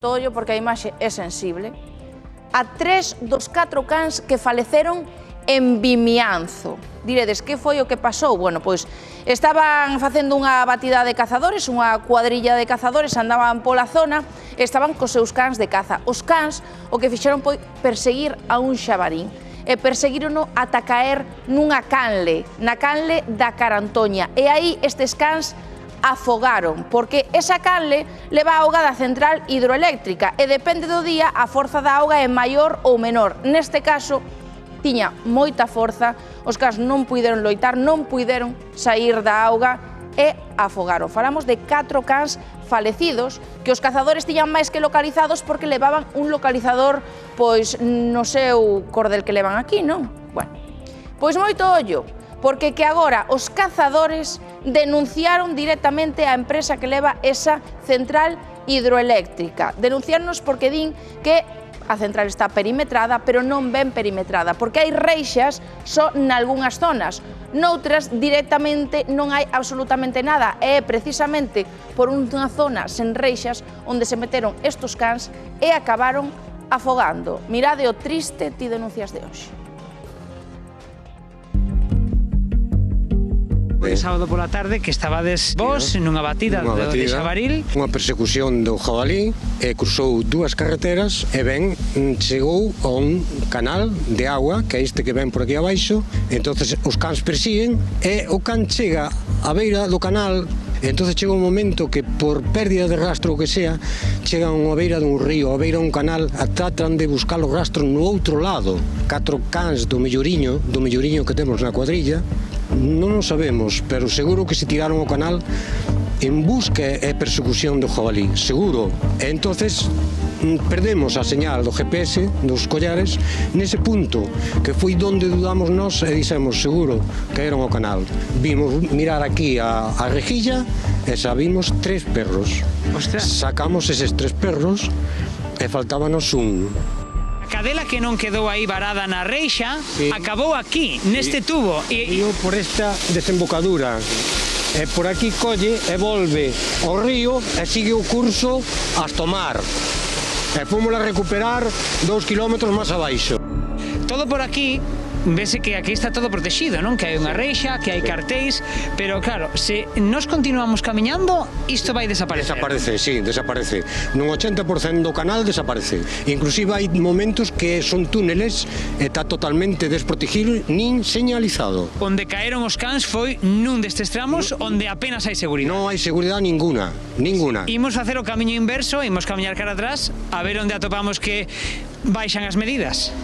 Tollo porque a imaxe é sensible, a 3 dos 4 cans que faleceron en Vimianzo. Diredes, que foi o que pasou? Bueno, pois estaban facendo unha batida de cazadores, unha cuadrilla de cazadores, andaban pola zona e estaban cos seus cans de caza. Os cans o que fixeron foi perseguir a un xabarín e perseguirono ata caer nunha canle, na canle da Carantoña. E aí estes cans afogaron, porque esa canle leva a auga da central hidroeléctrica e depende do día a forza da auga é maior ou menor. Neste caso, tiña moita forza, os cans non puideron loitar, non puideron sair da auga e afogaron. Falamos de 4 cans falecidos que os cazadores tiñan máis que localizados porque levaban un localizador pois no seu cordel que levan aquí, non? Bueno, pois moito ollo, porque que agora os cazadores denunciaron directamente a empresa que leva esa central hidroeléctrica. Denunciarnos porque din que a central está perimetrada, pero non ben perimetrada, porque hai reixas só nalgúnas zonas. Noutras, directamente, non hai absolutamente nada. E é precisamente por unha zona sen reixas onde se meteron estos cans e acabaron afogando. Mirade o triste ti denuncias de hoxe. Foi sábado pola tarde que estabades vos nunha batida de xabaril. Unha persecución do jabalí e cruzou dúas carreteras e ben chegou a un canal de agua, que é este que ven por aquí abaixo. Entonces os cans persiguen e o can chega á beira do canal. Entonces chega un momento que por pérdida de rastro o que sea, chegan á beira dun río, á beira dun canal, e tratan de buscar os rastros no outro lado. 4 cans do melloriño que temos na cuadrilla, non o sabemos, pero seguro que se tiraron ao canal en busca e persecución do jabalí, seguro. E entonces perdemos a señal do GPS, dos collares, nese punto, que foi donde dudamos nós e dixemos, seguro, caeron ao canal. Vimos mirar aquí a rejilla e sabimos 3 perros. Ostras. Sacamos eses 3 perros e faltábanos un. A cadela que non quedou aí varada na reixa, acabou aquí, neste tubo. E por esta desembocadura. E por aquí colle e volve ao río e sigue o curso hasta o mar. E fomos a recuperar 2 kilómetros máis abaixo. Todo por aquí, vese que aquí está todo protegido, non? Que hai unha reixa, que hai cartéis, pero claro, se nos continuamos camiñando, isto vai desaparecer. Desaparece, sí, desaparece. Nun 80% do canal desaparece. Inclusive hai momentos que son túneles e está totalmente desprotegido, nin señalizado. Onde caeron os cans foi nun destes tramos onde apenas hai seguridade. Non hai seguridade ninguna, ninguna. Imos facer o camiño inverso, imos camiñar cara atrás, a ver onde atopamos que baixan as medidas.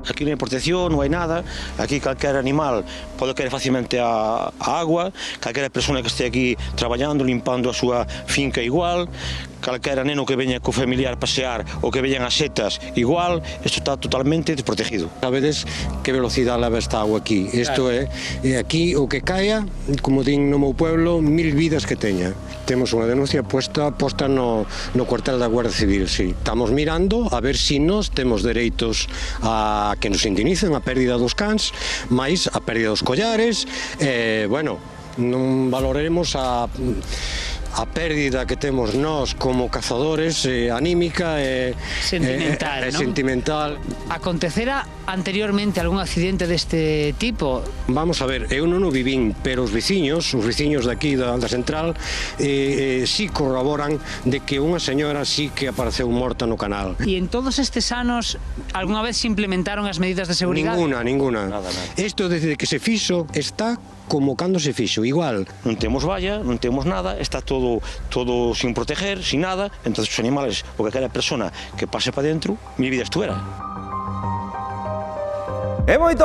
Aquí non hai protección, non hai nada. Aquí calquera animal pode caer facilmente a agua, calquera persona que este aquí traballando, limpando a súa finca igual, calquera neno que veña co familiar pasear ou que veñan as setas igual, isto está totalmente desprotegido. Sabedes que velocidade leva esta agua aquí. Isto é aquí o que caia, como din no meu pueblo, 1000 vidas que teña. Temos unha denuncia posta no cuartel da Guardia Civil, sí. Estamos mirando a ver se nós temos dereitos a que nos indemnicen a pérdida dos cans, máis a pérdida dos collares, bueno, non valoraremos a pérdida que temos nós como cazadores, anímica e sentimental. Acontecera anteriormente algún accidente deste tipo? Vamos a ver, eu non o vivín, pero os veciños daqui da central sí corroboran de que unha señora sí que apareceu morta no canal. E en todos estes anos, algunha vez se implementaron as medidas de seguridade? Ninguna. Nada. Isto desde que se fixo está como cando se fixo, igual. Non temos valla, non temos nada, está todo sin proteger, sin nada. Entonces os animales, ou calquera persona que pase para dentro, 1000 vidas estuera. É moito